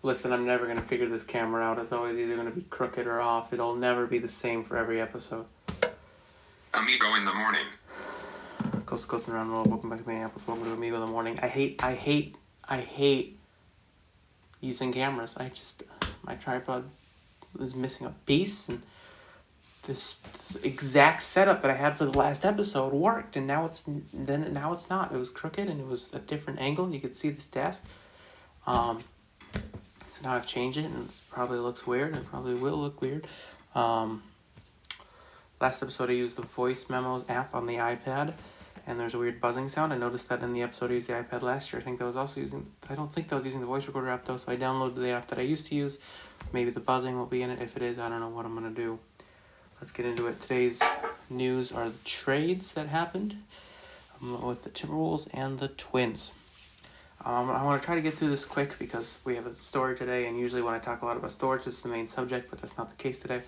Listen, I'm never going to figure this camera out. It's always either going to be crooked or off. It'll never be the same for every episode. Amigo in the morning. Coasting around the world. Welcome back to Minneapolis. Welcome to Amigo in the morning. I hate using cameras. My tripod is missing a piece, and this exact setup that I had for the last episode worked, and now it's not. It was crooked, and it was a different angle. You could see this desk. So now I've changed it, and it probably looks weird, and probably will look weird. Last episode I used the voice memos app on the iPad, and there's a weird buzzing sound. I noticed that in the episode I used the iPad last year. I don't think that was using the voice recorder app though, so I downloaded the app that I used to use. Maybe the buzzing will be in it. If it is, I don't know what I'm going to do. Let's get into it. Today's news are the trades that happened with the Timberwolves and the Twins. I want to try to get through this quick because we have a story today, and usually when I talk a lot about storage, it's the main subject, but that's not the case today.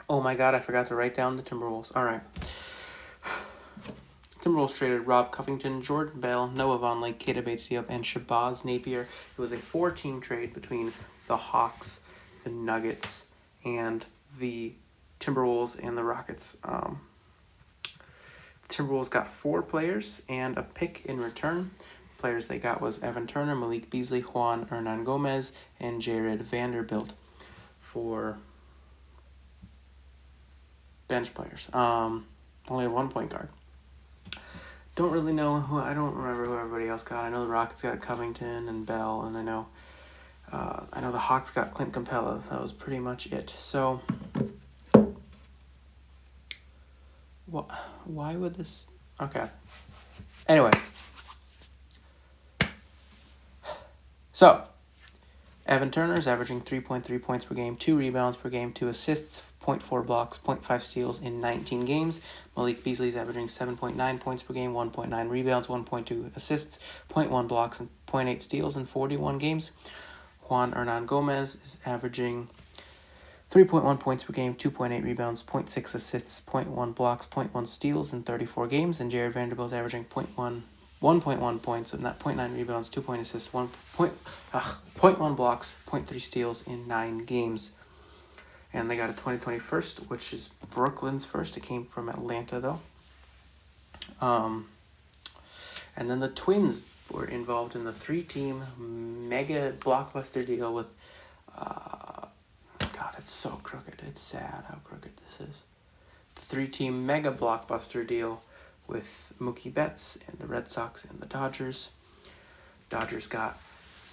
Oh my god, I forgot to write down the Timberwolves. Alright. Timberwolves traded Rob Covington, Jordan Bell, Noah Vonleh, Keita Bates-Diop, and Shabazz Napier. It was a 4-team trade between the Hawks, the Nuggets, and the Timberwolves and the Rockets. Timberwolves got 4 players and a pick in return. Players they got was Evan Turner, Malik Beasley, Juan Hernan Gomez, and Jared Vanderbilt for bench players. Only have 1 point guard. Don't really know I don't remember who everybody else got. I know the Rockets got Covington and Bell, and I know the Hawks got Clint Capella. That was pretty much it. So, why would this? Okay. Anyway. So, Evan Turner is averaging 3.3 points per game, 2 rebounds per game, 2 assists, 0.4 blocks, 0.5 steals in 19 games. Malik Beasley is averaging 7.9 points per game, 1.9 rebounds, 1.2 assists, 0.1 blocks, and 0.8 steals in 41 games. Juan Hernan Gomez is averaging 3.1 points per game, 2.8 rebounds, 0.6 assists, 0.1 blocks, 0.1 steals in 34 games. And Jared Vanderbilt is averaging 1.1 points, and not 0.9 rebounds, 2 point assists, 0.1 blocks, 0.3 steals in 9 games. And they got a 2020 first, which is Brooklyn's first. It came from Atlanta, though. And then the Twins were involved in the 3-team mega blockbuster deal with... God, it's so crooked. It's sad how crooked this is. The 3-team mega blockbuster deal with Mookie Betts and the Red Sox and the Dodgers. Dodgers got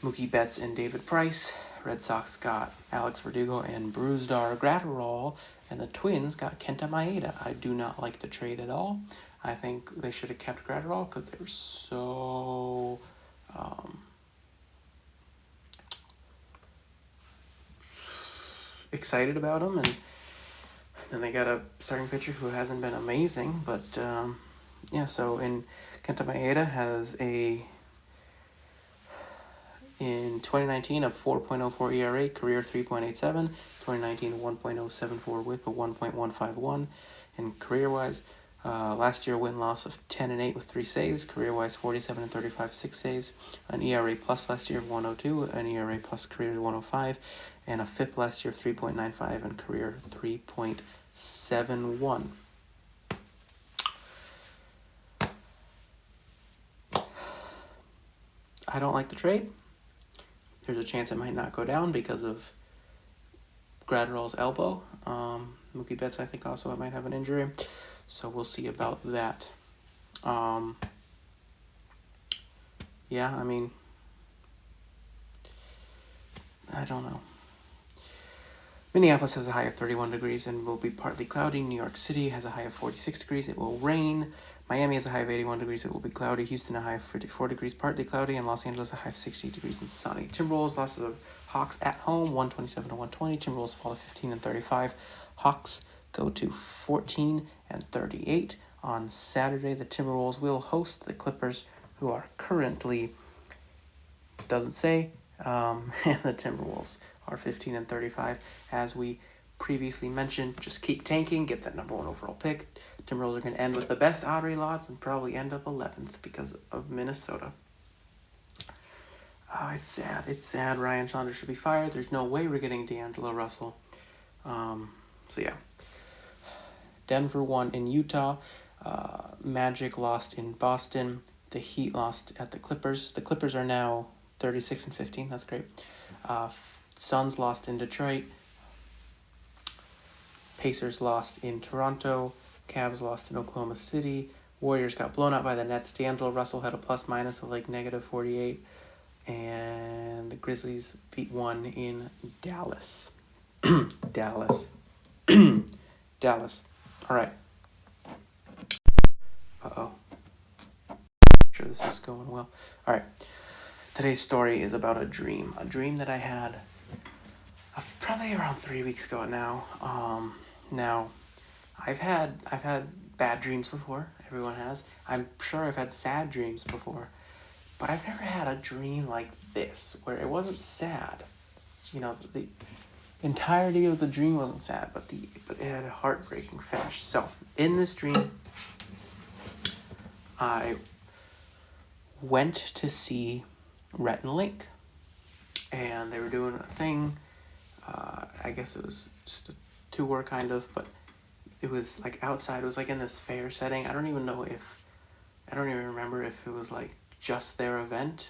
Mookie Betts and David Price. Red Sox got Alex Verdugo and Brusdar Graterol. And the Twins got Kenta Maeda. I do not like the trade at all. I think they should have kept Graterol because they were so... excited about him. And then they got a starting pitcher who hasn't been amazing, but... so Kenta Maeda has in 2019 a 4.04 ERA, career 3.87, 2019 a 1.074 WHIP, a 1.151, and career-wise, last year win-loss of 10-8 with 3 saves, career-wise 47-35, 6 saves, an ERA plus last year of 102, an ERA plus career 105, and a FIP last year of 3.95 and career 3.71. I don't like the trade. There's a chance it might not go down because of Graterol's elbow. Mookie Betts, I think, also might have an injury. So we'll see about that. I don't know. Minneapolis has a high of 31 degrees and will be partly cloudy. New York City has a high of 46 degrees. It will rain. Miami has a high of 81 degrees. It will be cloudy. Houston a high of 54 degrees, partly cloudy. And Los Angeles a high of 60 degrees and sunny. Timberwolves lost to the Hawks at home, 127-120. Timberwolves fall to 15-35. Hawks go to 14-38. On Saturday, the Timberwolves will host the Clippers, who are currently, doesn't say, and the Timberwolves are 15-35. As we previously mentioned, just keep tanking, get that number 1 overall pick. Timberwolves are going to end with the best odds and probably end up 11th because of Minnesota. Oh, it's sad. It's sad. Ryan Saunders should be fired. There's no way we're getting D'Angelo Russell. So yeah. Denver won in Utah. Magic lost in Boston. The Heat lost at the Clippers. The Clippers are now 36-15. That's great. Suns lost in Detroit. Pacers lost in Toronto. Cavs lost in Oklahoma City. Warriors got blown out by the Nets. D'Angelo Russell had a plus-minus of like -48. And the Grizzlies beat one in Dallas. Dallas. Dallas. All right. Uh-oh. Sure this is going well. All right. Today's story is about a dream that I had probably around 3 weeks ago now. Now, I've had bad dreams before. Everyone has. I'm sure I've had sad dreams before, but I've never had a dream like this where it wasn't sad. You know, the entirety of the dream wasn't sad, but it had a heartbreaking finish. So, in this dream, I went to see Rhett and Link, and they were doing a thing. I guess it was just a tour kind of, but it was like outside. It was like in this fair setting. I don't even remember if it was like just their event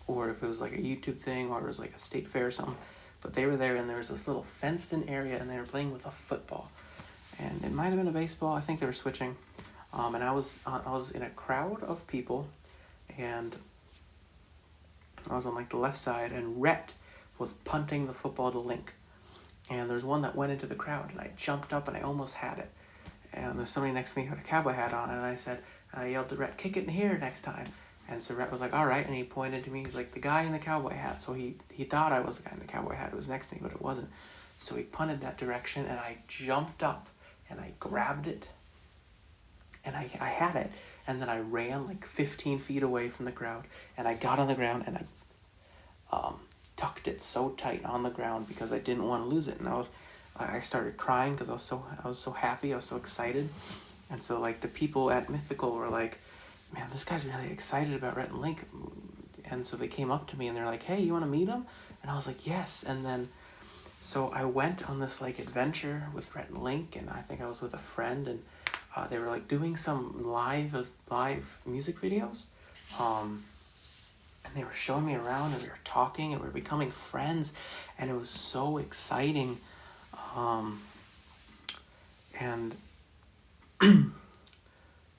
or if it was like a YouTube thing or it was like a state fair or something. But they were there, and there was this little fenced-in area, and they were playing with a football, and it might have been a baseball. I think they were switching, and I was in a crowd of people, and I was on like the left side, and Rhett was punting the football to Link, and there's one that went into the crowd, and I jumped up and I almost had it, and there's somebody next to me who had a cowboy hat on, and I yelled to Rhett, "Kick it in here next time." And so Rhett was like, "All right," and he pointed to me. He's like, "The guy in the cowboy hat." So he thought I was the guy in the cowboy hat who was next to me, but it wasn't. So he punted that direction, and I jumped up, and I grabbed it, and I had it. And then I ran like 15 feet away from the crowd, and I got on the ground, and I tucked it so tight on the ground because I didn't want to lose it. And I started crying because I was so happy, I was so excited. And so like the people at Mythical were like, "Man, this guy's really excited about Rhett and Link." And so they came up to me and they're like, "Hey, you want to meet him?" And I was like, "Yes." And then, so I went on this like adventure with Rhett and Link, and I think I was with a friend, and they were like doing some live music videos. And they were showing me around, and we were talking, and we were becoming friends, and it was so exciting. And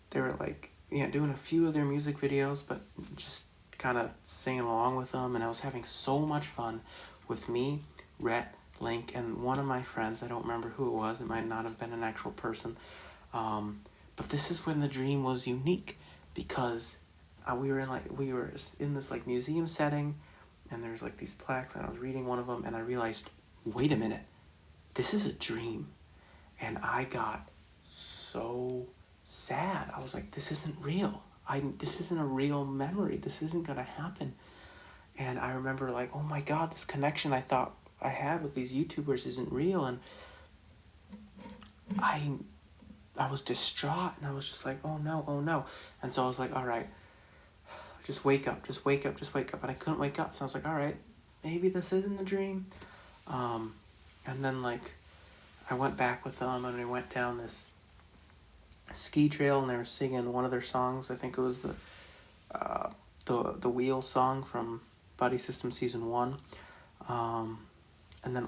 they were like, doing a few of their music videos, but just kind of singing along with them, and I was having so much fun with me, Rhett, Link, and one of my friends. I don't remember who it was. It might not have been an actual person. But this is when the dream was unique, because we were in this like museum setting, and there's like these plaques, and I was reading one of them, and I realized, wait a minute, this is a dream. And I got so sad. I was like, this isn't real. This isn't a real memory. This isn't gonna happen. And I remember like, oh my God, this connection I thought I had with these YouTubers isn't real. And I was distraught, and I was just like, oh no. And so I was like, all right, just wake up. And I couldn't wake up. So I was like, all right, maybe this isn't a dream. And then like, I went back with them, and we went down this ski trail, and they were singing one of their songs. I think it was the Wheel song from Body System Season 1. And then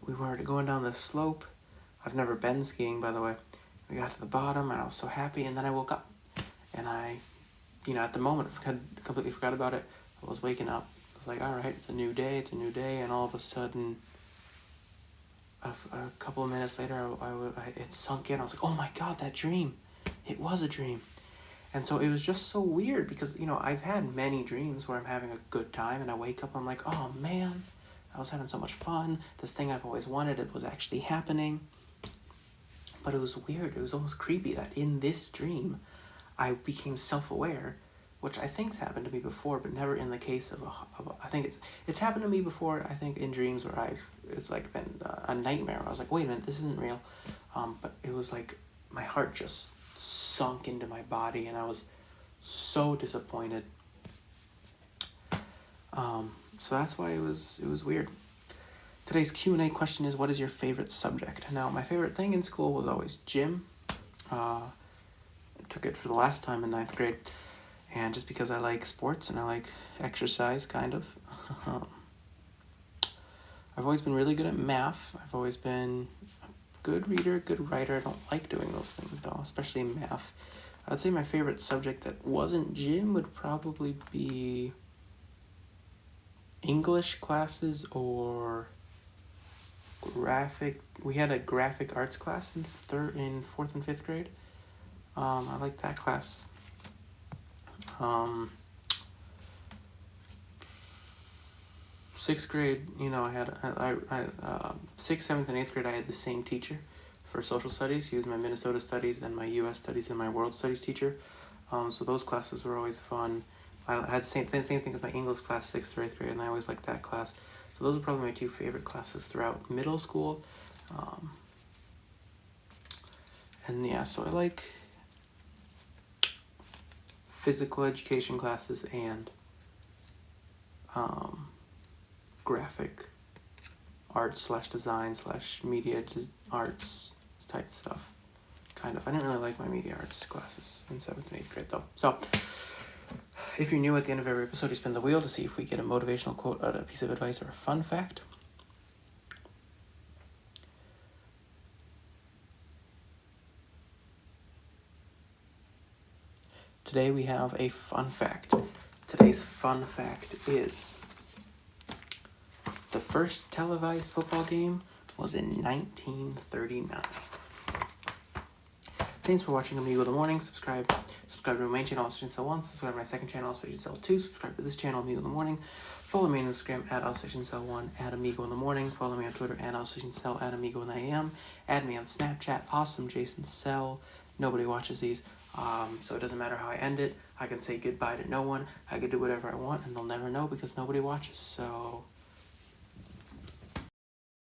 we were going down this slope. I've never been skiing, by the way. We got to the bottom, and I was so happy, and then I woke up. And I, at the moment, completely forgot about it. I was waking up. I was like, all right, it's a new day, and all of a sudden, a couple of minutes later, it sunk in. I was like, oh my God, that dream. It was a dream. And so it was just so weird because, I've had many dreams where I'm having a good time, and I wake up, I'm like, oh man, I was having so much fun. This thing I've always wanted, it was actually happening. But it was weird. It was almost creepy that in this dream, I became self-aware, which I think's happened to me before, but never in the case of I think it's happened to me before, I think, in dreams where it's like been a nightmare. I was like, wait a minute, this isn't real. But it was like my heart just sunk into my body, and I was so disappointed. So that's why it was weird. Today's Q&A question is, what is your favorite subject? Now, my favorite thing in school was always gym. I took it for the last time in 9th grade. And just because I like sports and I like exercise, kind of. I've always been really good at math. I've always been a good reader, good writer. I don't like doing those things, though, especially math. I would say my favorite subject that wasn't gym would probably be English classes or graphic. We had a graphic arts class in 4th and 5th grade. I liked that class. 6th grade, I had 6th, 7th, and 8th grade. I had the same teacher for social studies. He was my Minnesota studies and my U.S. studies and my world studies teacher. So those classes were always fun. I had the same thing as my English class, 6th through 8th grade, and I always liked that class. So those are probably my two favorite classes throughout middle school. So I like physical education classes and graphic arts / design / media arts type stuff. Kind of. I didn't really like my media arts classes in 7th and 8th grade, though. So, if you're new, at the end of every episode, you spin the wheel to see if we get a motivational quote, a piece of advice, or a fun fact. Today we have a fun fact. Today's fun fact is, the first televised football game was in 1939. Thanks for watching Amigo in the Morning. Subscribe to my main channel, Station Cell 1. Subscribe to my second channel, Station Cell 2. Subscribe to this channel, Amigo in the Morning. Follow me on Instagram at Station Cell 1, at Amigo in the Morning. Follow me on Twitter at Station Cell, at Amigo in the AM. Add me on Snapchat, Awesome Jason Cell. Nobody watches these, so it doesn't matter how I end it. I can say goodbye to no one. I can do whatever I want, and they'll never know because nobody watches. So